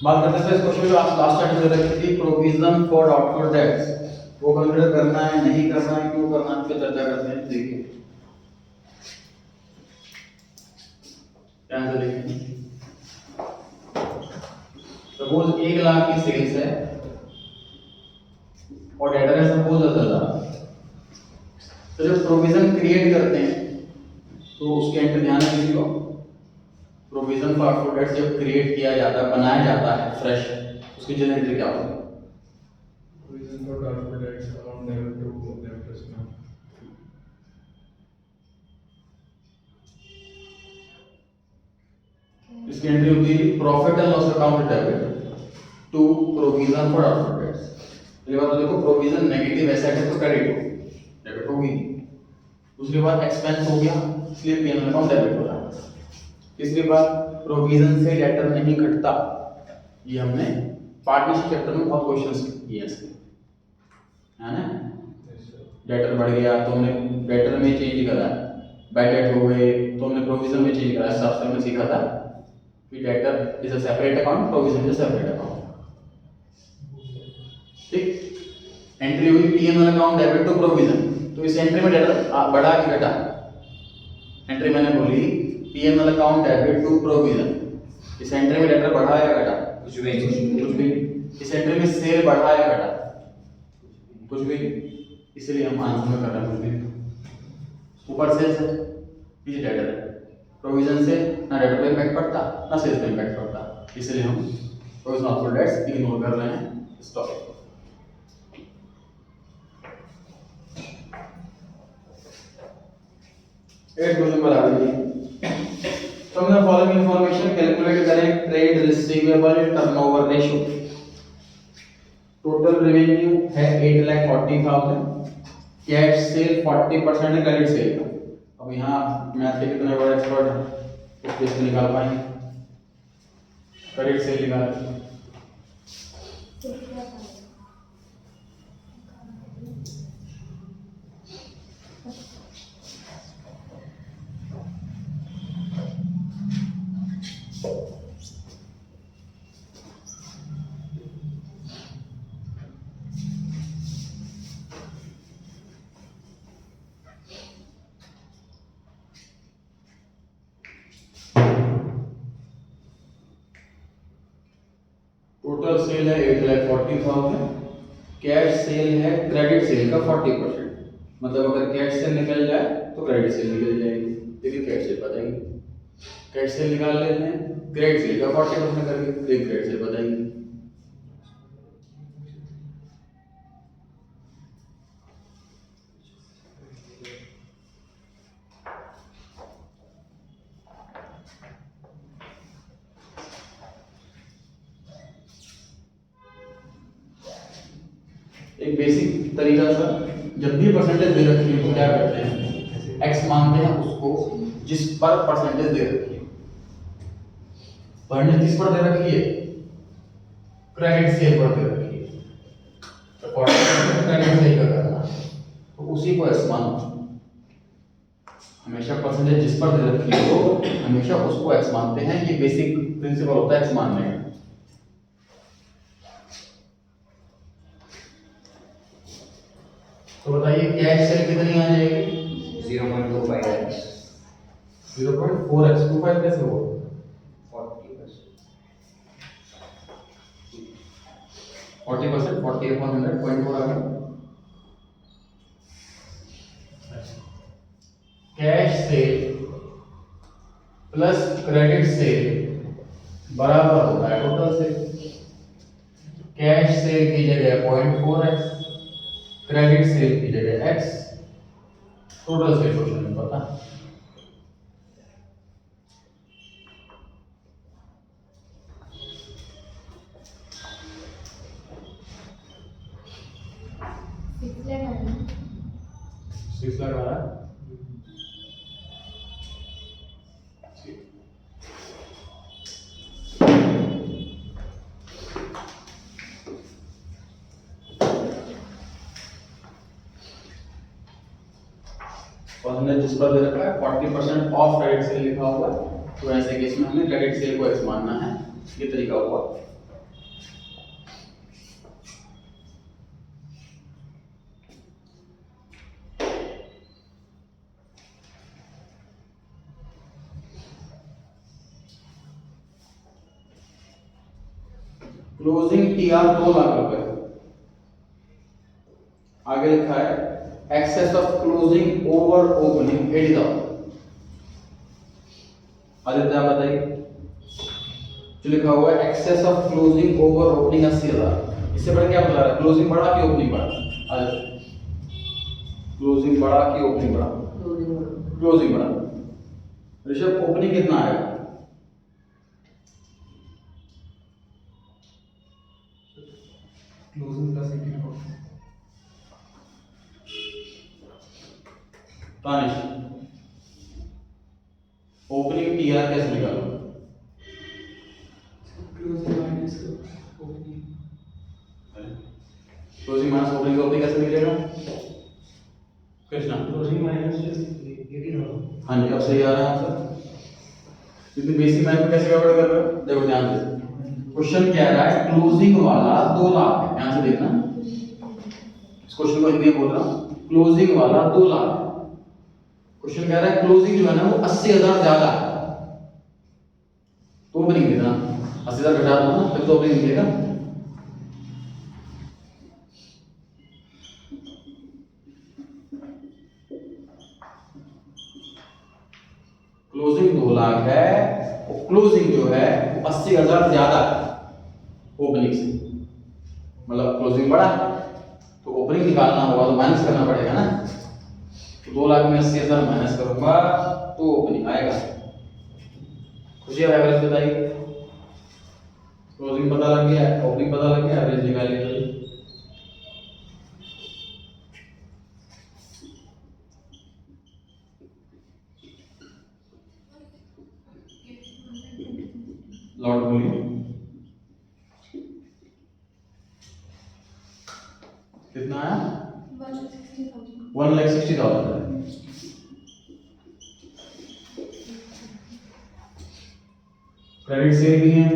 बात करते हैं इस क्वेश्चन जो आप लास्ट टाइम दे रखी थी, प्रोविजन फॉर डाउटफुल डेट्स, वो कंसीडर करना है, नहीं करना है, क्यों करना है, इस पे चर्चा करते हैं। देखिए ध्यान से देखिए, सपोज 1 लाख की सेल्स है और डेटर है सपोज 10,000। तो जब प्रोविजन क्रिएट करते हैं तो उसके एंट्री ध्यान है किसी को, प्रोविजन फॉर डाउटफुल डेट्स जब क्रिएट किया जाता है, बनाया जाता है फ्रेश, उसकी जनरल एंट्री क्या होगी?
Provision for doubtful debts amount level to debtors now.
इसकी एंट्री होती है profit and loss account debit to provision for doubtful debts. पहली बात तो देखो, प्रोविजन नेगेटिव एसेट है तो क्रेडिट हो, डेबिट होगी। दूसरी बात एक्सपेंस हो गया, इसलिए पी&एल अकाउंट डेबिट हो रहा है। तीसरी बात, प्रोविजन से डेटर नहीं घटता, ये हमने पार्टनरशिप चैप्टर में बहुत क्वेश्चंस किए हैं इसके, है ना। डेटर बढ़ गया तो हमने डेटर में चेंज करा, बैड डेट हो गए तो हमने प्रोविजन में चेंज करा। सबसे हमने सीखा था कि debtor is a separate account, provision is a separate account. ठीक, एंट्री हुई P&L account debit to provision, तो इस एंट्री में डेटर बढ़ा कि घटा? एंट्री मैंने बोली P&L account debit to provision, इस एंट्री में डेटर बढ़ा या घटा?
कुछ भी नहीं।
कुछ भी। इस एंट्री में सेल बढ़ा या घटा? कुछ भी। इसलिए हम आंसर में कर रहे हैं कुछ भी। ऊपर सेल्स है, पीछे डेटर है, प्रोविजन से ना डेटर पे इम्पैक्ट पड़ता ना सेल्स पे इम्पैक्ट पड़ता, इसलिए हम प्रोविजन ऑफ डेट्स इग्नोर कर रहे हैं इस टॉपिक को। एक क्वेश्चन पर आ गई, from the following information calculate करें trade receivable turnover ratio. Total revenue है 8,40,000, कैश सेल 40% है क्रेडिट सेल का। अब यहाँ मैथ के कितने बड़े एक्सपर्ट हैं तो कैसे निकाल पाएंगे? क्रेडिट सेल निकाल, टोटल सेल है 8,40,000, कैश सेल है क्रेडिट सेल का 40%। मतलब अगर कैश सेल निकल जाए तो क्रेडिट सेल निकल जाएगी, लेकिन कैश सेल बताएगी। कैश सेल निकाल लेते हैं, क्रेडिट सेल का 40% करके, लेकिन क्रेडिट सेल बताएगी। एक बेसिक तरीका था, जब भी परसेंटेज दे रखी है तो क्या करते हैं, एक्स मानते हैं उसको जिस पर परसेंटेज दे रखी है। परसेंटेज किस पर दे रखी है? क्रेडिट सेल पर दे रखी है, तो क्रेडिट सेल का करना तो उसी को एक्स मानो। हमेशा परसेंटेज जिस पर दे रखी है तो हमेशा उसको एक्स मानते हैं, ये बेसिक प्रिंसिपल होता है एक्स मानने का। तो बताइए कैश सेल कितनी आ जाएगी?
0.25x
0.4x 25 कैसे हो? 40%, 40/100 आ गया। Cash sale plus credit cell बराबर होता है टोटल सेल। कैश सेल की जगह 0.4x, क्रेडिट सेल की जगह x, टोटल सेल क्वेश्चन में पता। जिस पर दे रखा है 40% ऑफ क्रेडिट सेल लिखा हुआ है, तो ऐसे केस में हमें क्रेडिट सेल को एक्स मानना है। ये तरीका हुआ। क्लोजिंग टीआर 2 लाख रुपए। आगे लिखा है excess of closing over opening 80,000। Aditya आप बताइए, जो लिखा हुआ है excess of closing over opening 80,000, इससे बड़ा क्या बता रहा है? क्लोजिंग बढ़ा कि ओपनिंग बढ़ा? आदित्य, क्लोजिंग बढ़ा कि ओपनिंग बढ़ा? क्लोजिंग बढ़ा। ऋषभ, ओपनिंग कितना आएगा?
Closing plus 80,000।
Tanish, opening TR कैसे निकालोगे?
Closing minus opening.
Closing minus opening, opening कैसे निकलेगा? Krishna,
closing minus 80,000।
हाँ जी, अब सही आ रहा है आंसर। इतनी बेसिक मैथ को कैसे गड़बड़ कर रहे हो? देखो ध्यान से, क्वेश्चन कह रहा है क्लोजिंग वाला 2 लाख है। ध्यान से देखना, इस क्वेश्चन को हिंदी में बोल रहा हूँ। क्लोजिंग वाला 2 लाख, क्वेश्चन कह रहा है क्लोजिंग जो है ना वो 80,000 ज्यादा है, तो ओपनिंग कितना? 80,000 घटा दो ना, तब तो ओपनिंग निकलेगा। क्लोजिंग 2 लाख है, और क्लोजिंग जो है 80,000 ज्यादा है ओपनिंग से, मतलब क्लोजिंग बड़ा तो ओपनिंग निकालना होगा तो माइनस करना पड़ेगा ना। तो 2 लाख में 80,000 माइनस करूंगा तो ओपनिंग आएगा। खुशी है, एवरेज बताइए। क्लोजिंग पता लग गया, ओपनिंग पता लग गया, एवरेज निकाल लिया। लॉट बोलिए कितना आया? 1,60,000। क्रेडिट सेल भी है,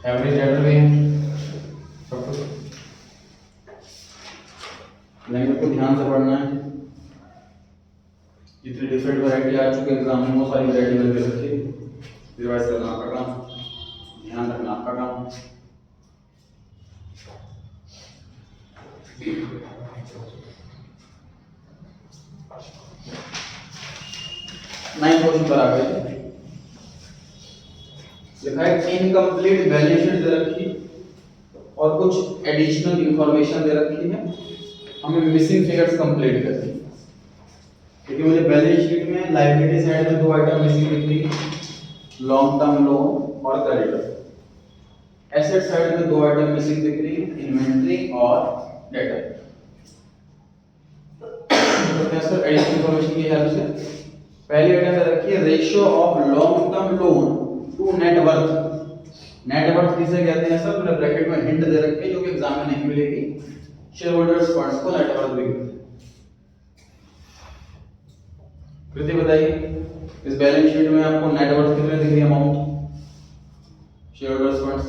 एवरेज डेटर भी है, सब कुछ। लैंग्वेज को ध्यान से पढ़ना है। जितनी डिफरेंट वैरायटी आ चुके एग्जाम में वो सारी वैरायटी में दे रखी है, रिवाइज करना आपका काम, ध्यान रखना आपका काम। नाइन क्वेश्चन पर आ गए। लिखा है इनकम्प्लीट बैलेंस शीट दे रखी और कुछ एडिशनल इंफॉर्मेशन दे रखी है, हमें मिसिंग फिगर्स कंप्लीट करनी है। क्योंकि मुझे बैलेंस शीट में लायबिलिटी साइड में 2 आइटम मिसिंग दिख रही है, लॉन्ग टर्म लोन और क्रेडिटर। एसेट साइड में 2 आइटम मिसिंग दिख रही है, इन्वेंट्री और डेटर। तो कैसे एडिशनल इंफॉर्मेशन की हेल्प से पहली आइटम दे रखी है ratio of long term loan to net worth. Net worth किसे कहते हैं सर? मैंने ब्रैकेट में हिंट दे रखी है जो कि एग्जाम में नहीं मिलेगी। शेयर होल्डर्स फंड्स को नेट वर्थ भी कहते हैं। कृति बताइए, इस बैलेंस शीट में आपको नेट वर्थ कितने दिख रही है amount? Share holders funds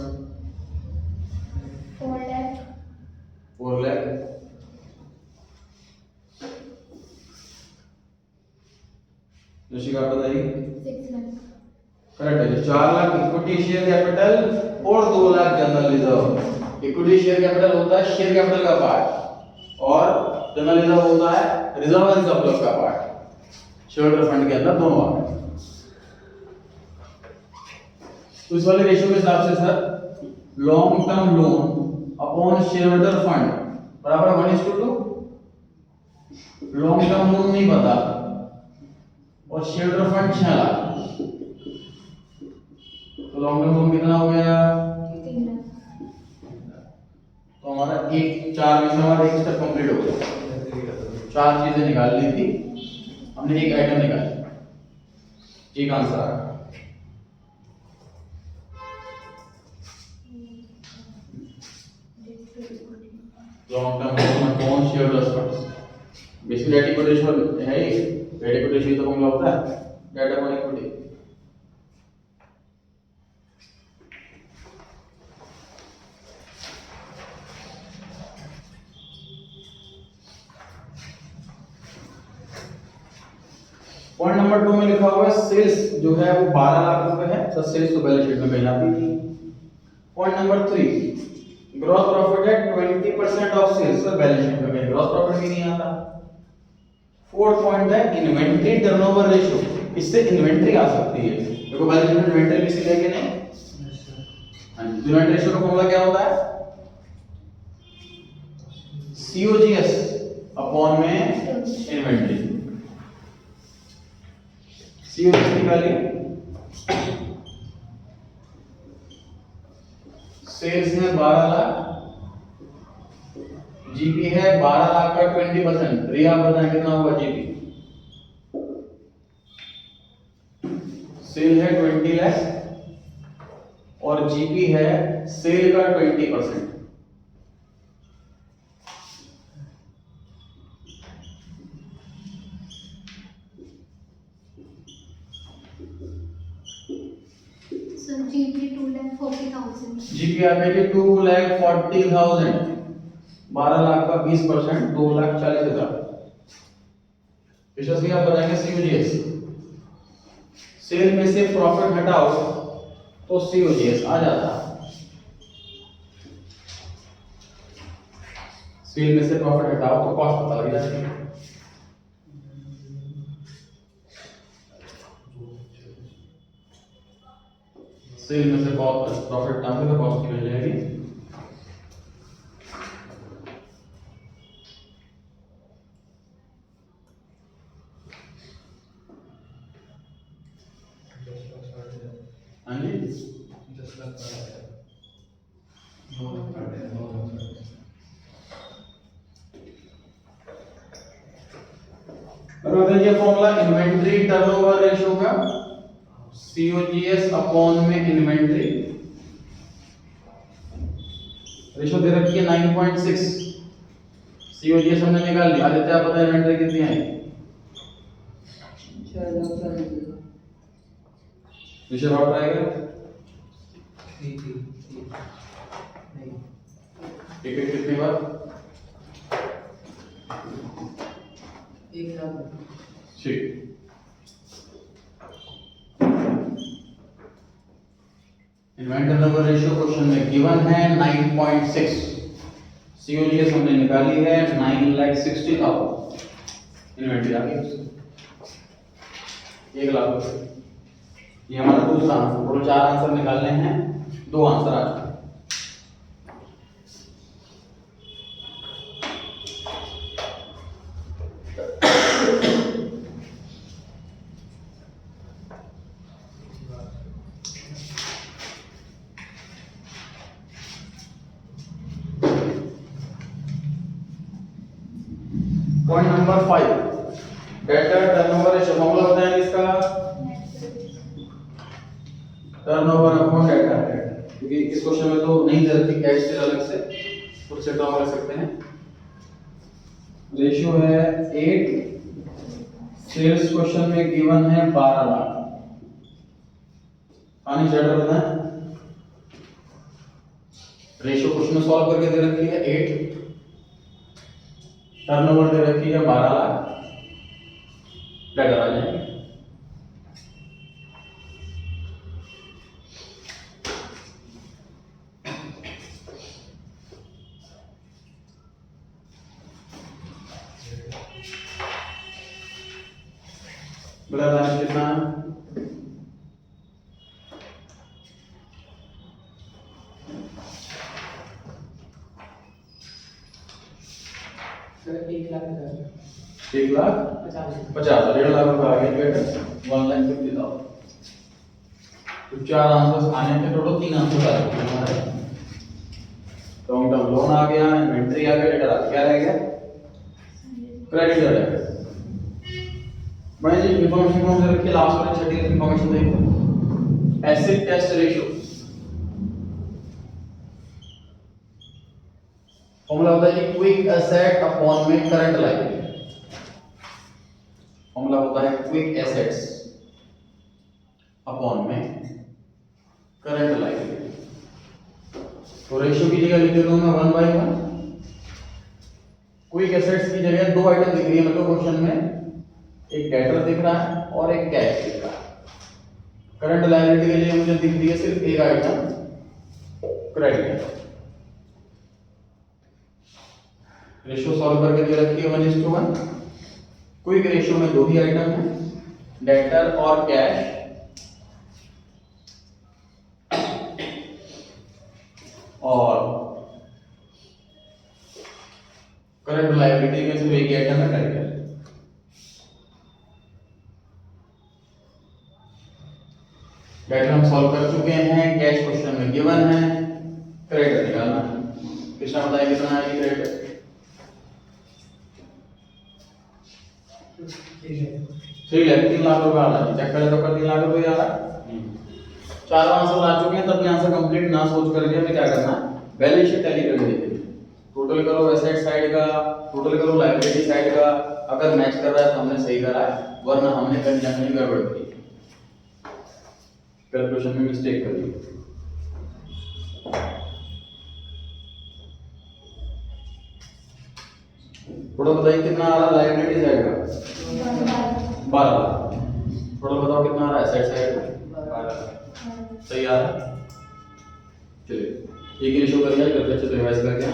4 lakh।
4 lakh. Rishika बताइए।
6 lakh।
करेक्ट है। 4 लाख इक्विटी शेयर कैपिटल और 2 lakh general reserve. Equity share capital होता है शेयर कैपिटल का पार्ट और जनरल रिजर्व होता है रिजर्व एंड सरप्लस का पार्ट। शेयर होल्डर फंड के अंदर दोनों आ गए। तो इस वाले रेशियो के हिसाब से sir long term loan upon share holder fund बराबर 1:2। लॉन्ग टर्म लोन नहीं पता और शेयर होल्डर फंड 6 लाख, तो लॉन्ग टर्म लोन कितना हो गया?
3 lakh।
तो हमारा एक 4 में से हमारा एक स्टेप कंप्लीट हो गया। 4 चीजें निकालनी थी, हमने एक आइटम निकाली, एक आंसर आ गया। Long term loan upon share holders funds basic debt equity ratio है ही, डेट इक्विटी रेशियो तो फॉर्मूला होता है debt upon equity. Point number 2 में लिखा हुआ है सेल्स जो है वो 12 लाख रुपए है, तो सेल्स तो बैलेंस शीट में कहीं आती नहीं। पॉइंट नंबर 3 ग्रॉस प्रॉफिट है 20% ऑफ सेल्स, तो बैलेंस शीट में कहीं ग्रॉस प्रॉफिट भी नहीं आता। फोर्थ पॉइंट है इन्वेंटरी टर्नओवर रेशियो, इससे इन्वेंटरी आ सकती है, देखो बैलेंस शीट में इन्वेंटरी भी सीधे कि नहीं। हां जी, इन्वेंटरी रेशियो का फॉर्मूला क्या होता है, COGS अपॉन में इन्वेंटरी। COGS निकालिए, सेल्स है 12 लाख, जीपी है 12 लाख का 20%, रिया बताएं कितना होगा जीपी। सेल है 20 लाख और जीपी है सेल का 20%।
So GP 2,40,000.
जीपी आ गई 2,40,000, 12 लाख का 20% 2,40,000। यशस्वी आप बताएंगे COGS, सेल में से प्रॉफिट हटाओ तो COGS आ जाता है। सेल में से प्रॉफिट हटाओ तो कॉस्ट पता लग जाती है। सेल में से प्रॉफिट हटाओगे तो कॉस्ट की मिल जाएगी। हाँ जी
10 लाख का है, 9 लाख का है, 9 लाख का है।
और बताइए फॉर्मूला इन्वेंटरी टर्नओवर रेशियो का, COGS अपॉन में इन्वेंटरी रेशियो दे रखी है 9.6, COGS हमने निकाल लिया। आदित्य आप बताएं इन्वेंटरी कितनी आई, विषय भाव आएगा
ठीक नहीं
टिकट कितनी बार,
1 लाख।
ठीक। इन्वेंटरी टर्नओवर रेशियो क्वेश्चन में गिवन है 9.6, COGS हमने निकाली है 9,60,000, इन्वेंटरी आ गई उससे 1 लाख रुपए। ये हमारा दूसरा आंसर, टोटल 4 आंसर निकालने हैं, 2 आंसर आ चुके। Point number 5 debtor turnover ratio, formula बताएं इसका, टर्नओवर अपॉन डेटा है, क्योंकि इस क्वेश्चन में तो नहीं दे रखी कैश से अलग से कुछ से ड्रॉ कर सकते हैं। रेशियो है 8, सेल्स क्वेश्चन में गिवन है 12 लाख। पानी डेटा बताएं, रेशियो क्वेश्चन में सॉल्व करके दे रखी है 8, टर्नओवर दे रखी है 12 लाख, डेटर आ जाएंगे। बड़ा दानिश कितना है,
सर 1 लाख का
1,50,000, 1.5 लाख रुपए आ गए बेटा, 1,50,000। तो 4 आंसर्स आने थे, टोटल 3 आंसर आ चुके हैं हमारे। लॉन्ग टर्म लोन आ गया, इन्वेंटरी आ गया, डेटर आ गया, क्या रह गया, क्रेडिटर रह गया। बड़े जी इंफॉर्मेशन फॉर्म से रखिए, लास्ट वाले छठी इंफॉर्मेशन देखिए, एसिड टेस्ट रेशियो फॉर्मूला होता है कि क्विक एसेट अपॉन में करंट लायबिलिटी। फॉर्मूला होता है क्विक एसेट्स अपॉन में करंट लायबिलिटी। तो रेशियो की जगह लिख देता हूं मैं 1/1। क्विक एसेट्स की जगह दो आइटम दिख रही है मतलब क्वेश्चन में, एक डेटर दिख रहा है और एक कैश दिख रहा है। करंट लायबिलिटी के लिए मुझे दिख रही है सिर्फ एक आइटम क्रेडिट। रेशियो सॉल्व करके दे रखी है 1:1। क्विक रेशियो में दो ही आइटम है, डेटर और कैश। और करंट लायबिलिटी में सिर्फ एक ही आइटम है क्रेडिट। डेटर हम सॉल्व कर चुके हैं, कैश क्वेश्चन में गिवन है, क्रेडिट निकालना है। कृष्णा बताइए कितना है ये क्रेडिट? ठीक है 3 लाख रुपए आ रहा है। चेक करें तो 3 लाख रुपए आ रहा है। 4 आंसर आ चुके हैं, तब भी आंसर कंप्लीट ना सोच करके हमें क्या करना है, बैलेंस शीट टैली करनी है। टोटल करो एसेट साइड का, टोटल करो लायबिलिटी साइड का। अगर मैच कर रहा है तो हमने सही करा है, वरना हमने कहीं ना कहीं गड़बड़ की, कैलकुलेशन में मिस्टेक कर दी। थोड़ा बताइए कितना आ रहा है लायबिलिटी साइड का? 12 लाख। थोड़ा बताओ कितना आ रहा है एसेट साइड का? 12 लाख। सही आ रहा है। चलिए एक ही रेशियो करिए, करके अच्छे से रिवाइज करके